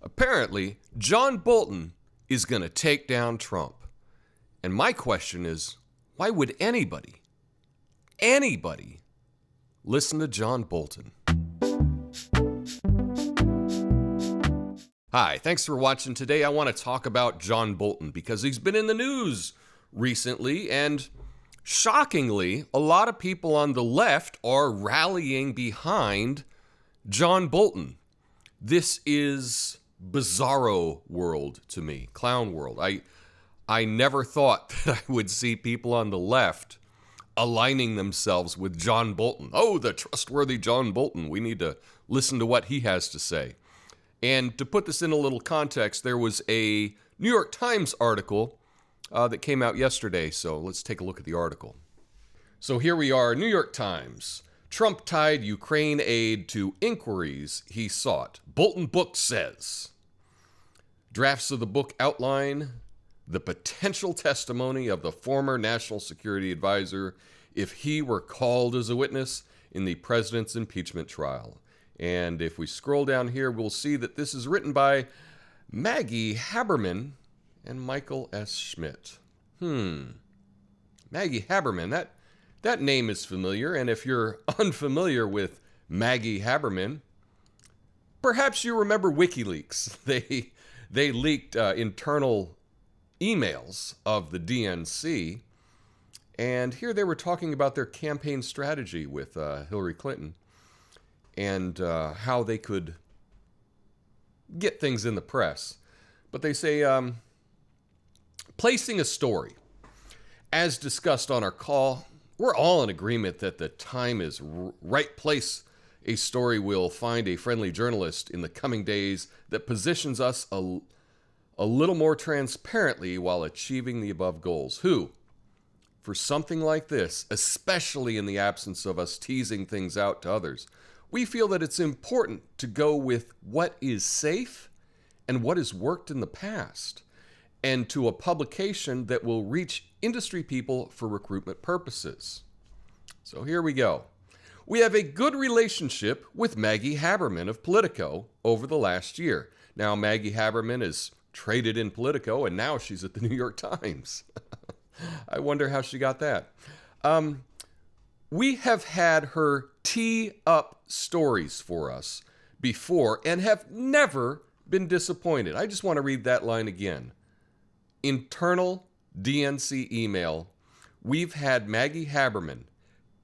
Apparently, John Bolton is going to take down Trump. And my question is, why would anybody listen to John Bolton? Hi, thanks for watching today. I want to talk about John Bolton because he's been in the news recently, and shockingly, a lot of people on the left are rallying behind John Bolton. This is bizarro world to me, clown world. I never thought that I would see people on the left aligning themselves with John Bolton. Oh, the trustworthy John Bolton. We need to listen to what he has to say. And to put this in a little context, there was a New York Times article that came out yesterday. So let's take a look at the article. So here we are, New York Times. Trump tied Ukraine aid to inquiries he sought. Bolton book says. Drafts of the book outline the potential testimony of the former national security advisor if he were called as a witness in the president's impeachment trial. And if we scroll down here, we'll see that this is written by Maggie Haberman and Michael S. Schmidt. Maggie Haberman, that name is familiar, and if you're unfamiliar with Maggie Haberman, perhaps you remember WikiLeaks. They leaked internal emails of the DNC, and here they were talking about their campaign strategy with Hillary Clinton and how they could get things in the press. But they say, placing a story. As discussed on our call, we're all in agreement that the time is right place. A story will find a friendly journalist in the coming days that positions us a little more transparently while achieving the above goals. Who, for something like this, especially in the absence of us teasing things out to others, we feel that it's important to go with what is safe and what has worked in the past, and to a publication that will reach industry people for recruitment purposes. So here we go. We have a good relationship with Maggie Haberman of Politico over the last year. Now, Maggie Haberman is traded in Politico, and now she's at the New York Times. I wonder how she got that. We have had her tee up stories for us before and have never been disappointed. I just want to read that line again. Internal DNC email. We've had Maggie Haberman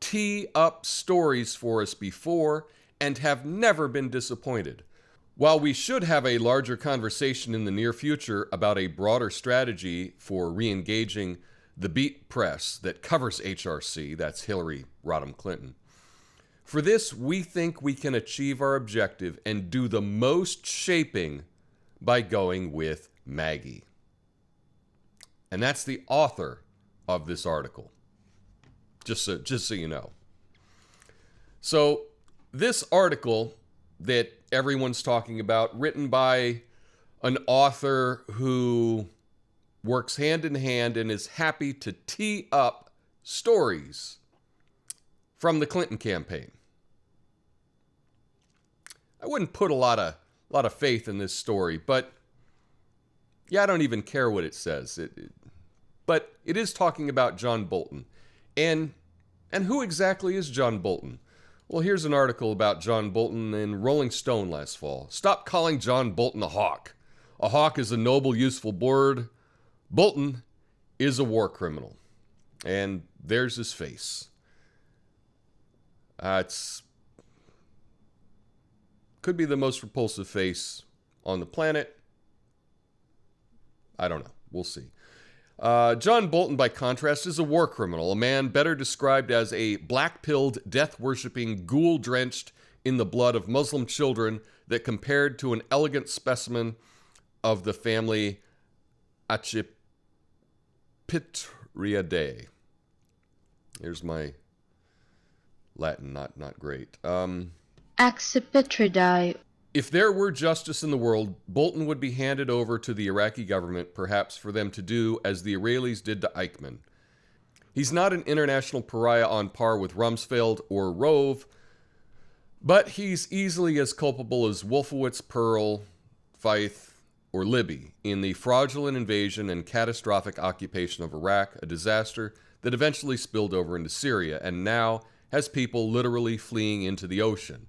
tee up stories for us before and have never been disappointed. While we should have a larger conversation in the near future about a broader strategy for re-engaging the beat press that covers HRC, that's Hillary Rodham Clinton. For this, we think we can achieve our objective and do the most shaping by going with Maggie. And that's the author of this article, just so you know. So this article that everyone's talking about, written by an author who works hand in hand and is happy to tee up stories from the Clinton campaign. I wouldn't put a lot of faith in this story, but yeah, I don't even care what it says. But it is talking about John Bolton. And who exactly is John Bolton? Well, here's an article about John Bolton in Rolling Stone last fall. Stop calling John Bolton a hawk. A hawk is a noble, useful bird. Bolton is a war criminal. And there's his face. It's could be the most repulsive face on the planet. I don't know. We'll see. John Bolton, by contrast, is a war criminal, a man better described as a black-pilled, death-worshipping ghoul drenched in the blood of Muslim children that compared to an elegant specimen of the family Accipitridae. Here's my Latin, not great. Accipitridae. If there were justice in the world, Bolton would be handed over to the Iraqi government, perhaps for them to do as the Israelis did to Eichmann. He's not an international pariah on par with Rumsfeld or Rove, but he's easily as culpable as Wolfowitz, Pearl, Faith, or Libby in the fraudulent invasion and catastrophic occupation of Iraq, a disaster that eventually spilled over into Syria and now has people literally fleeing into the ocean.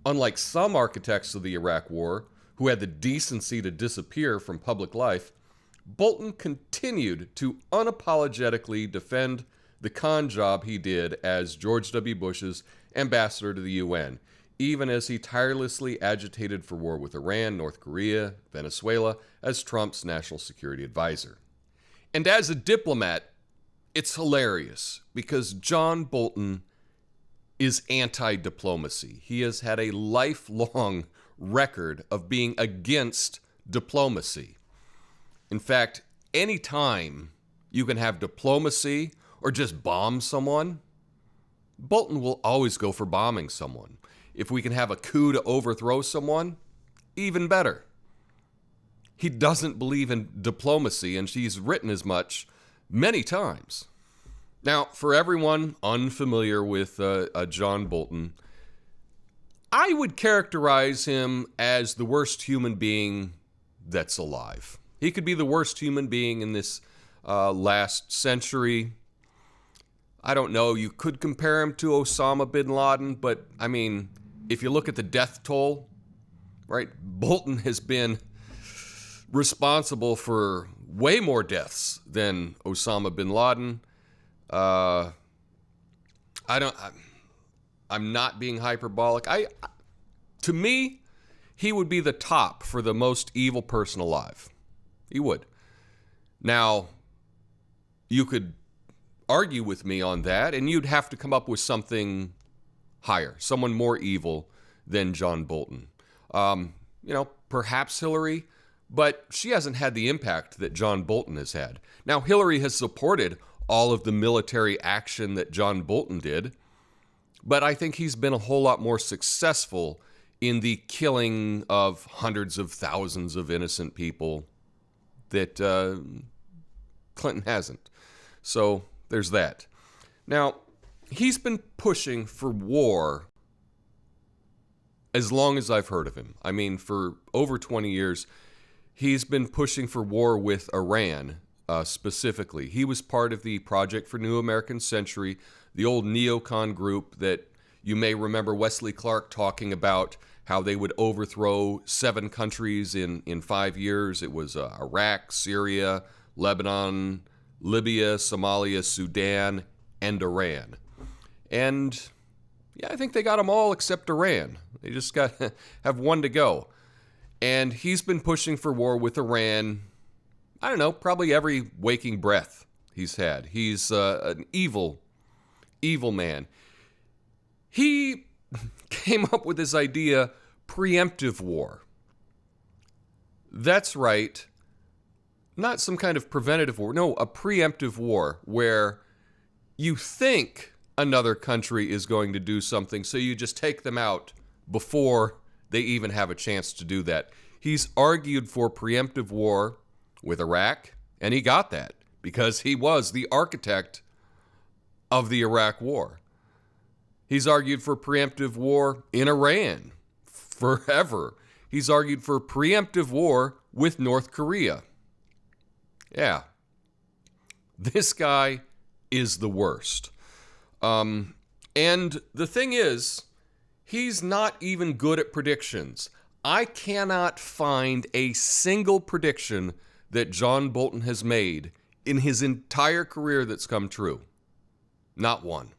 Unlike some architects of the Iraq War, who had the decency to disappear from public life, Bolton continued to unapologetically defend the con job he did as George W. Bush's ambassador to the UN, even as he tirelessly agitated for war with Iran, North Korea, Venezuela, as Trump's national security advisor. And as a diplomat, it's hilarious because John Bolton is anti-diplomacy. He has had a lifelong record of being against diplomacy. In fact, any time you can have diplomacy or just bomb someone, Bolton will always go for bombing someone. If we can have a coup to overthrow someone, even better. He doesn't believe in diplomacy, and she's written as much many times. Now, for everyone unfamiliar with John Bolton, I would characterize him as the worst human being that's alive. He could be the worst human being in this last century. I don't know, you could compare him to Osama bin Laden, but I mean, if you look at the death toll, right, Bolton has been responsible for way more deaths than Osama bin Laden. I'm not being hyperbolic. To me, he would be the top for the most evil person alive. He would. Now, you could argue with me on that, and you'd have to come up with something higher, someone more evil than John Bolton. Perhaps Hillary, but she hasn't had the impact that John Bolton has had. Now, Hillary has supported all of the military action that John Bolton did, but I think he's been a whole lot more successful in the killing of hundreds of thousands of innocent people that Clinton hasn't. So there's that. Now, he's been pushing for war as long as I've heard of him. I mean, for over 20 years, he's been pushing for war with Iran specifically. He was part of the Project for New American Century, the old neocon group that you may remember Wesley Clark talking about how they would overthrow 7 countries in 5 years. It was Iraq, Syria, Lebanon, Libya, Somalia, Sudan, and Iran. And yeah, I think they got them all except Iran. They just have one to go. And he's been pushing for war with Iran, I don't know, probably every waking breath he's had. He's an evil, evil man. He came up with this idea, preemptive war. That's right. Not some kind of preventative war. No, a preemptive war where you think another country is going to do something, so you just take them out before they even have a chance to do that. He's argued for preemptive war with Iraq, and he got that because he was the architect of the Iraq War. He's argued for preemptive war in Iran forever. He's argued for preemptive war with North Korea. Yeah. This guy is the worst. And the thing is, he's not even good at predictions. I cannot find a single prediction that John Bolton has made in his entire career that's come true. Not one.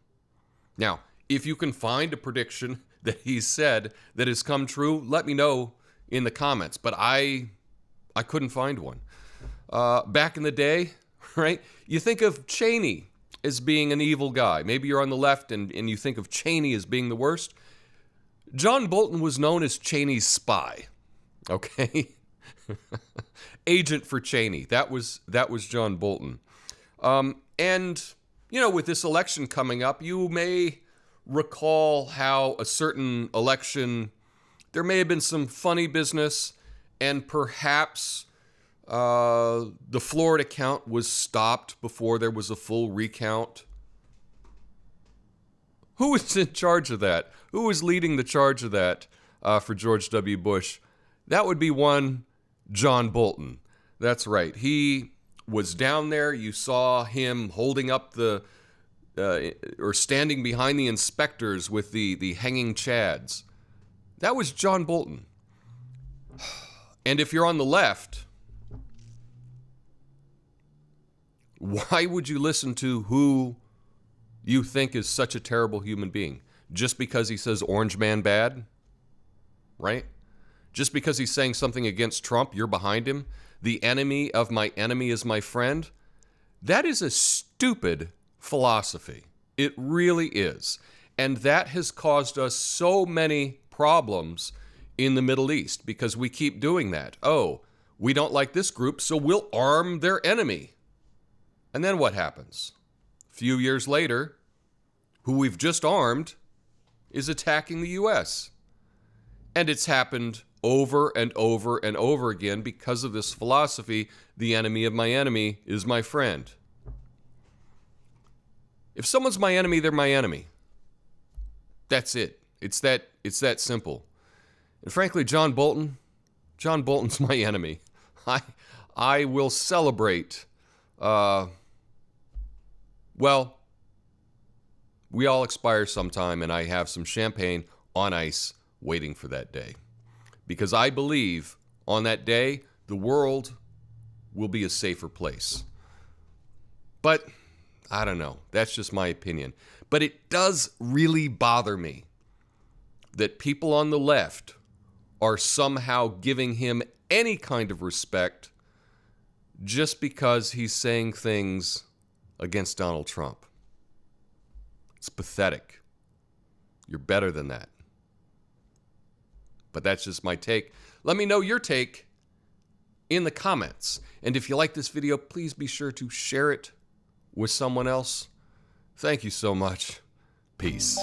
Now, if you can find a prediction that he said that has come true, let me know in the comments. But I couldn't find one. Back in the day, right? You think of Cheney as being an evil guy. Maybe you're on the left and you think of Cheney as being the worst. John Bolton was known as Cheney's spy. Okay? Agent for Cheney. That was John Bolton. And, with this election coming up, you may recall how a certain election, there may have been some funny business, and perhaps the Florida count was stopped before there was a full recount. Who was in charge of that? Who was leading the charge of that for George W. Bush? That would be one John Bolton. That's right. He was down there. You saw him holding up or standing behind the inspectors with the hanging chads. That was John Bolton. And if you're on the left, why would you listen to who you think is such a terrible human being? Just because he says Orange Man bad? Right? Just because he's saying something against Trump, you're behind him? The enemy of my enemy is my friend? That is a stupid philosophy. It really is. And that has caused us so many problems in the Middle East because we keep doing that. Oh, we don't like this group, so we'll arm their enemy. And then what happens? A few years later, who we've just armed is attacking the U.S. And it's happened over and over and over again because of this philosophy, the enemy of my enemy is my friend. If someone's my enemy, they're my enemy. That's it. It's that simple. And frankly, John Bolton's my enemy. I will celebrate. Well, we all expire sometime, and I have some champagne on ice waiting for that day. Because I believe on that day, the world will be a safer place. But I don't know. That's just my opinion. But it does really bother me that people on the left are somehow giving him any kind of respect just because he's saying things against Donald Trump. It's pathetic. You're better than that. But that's just my take. Let me know your take in the comments. And if you like this video, please be sure to share it with someone else. Thank you so much. Peace.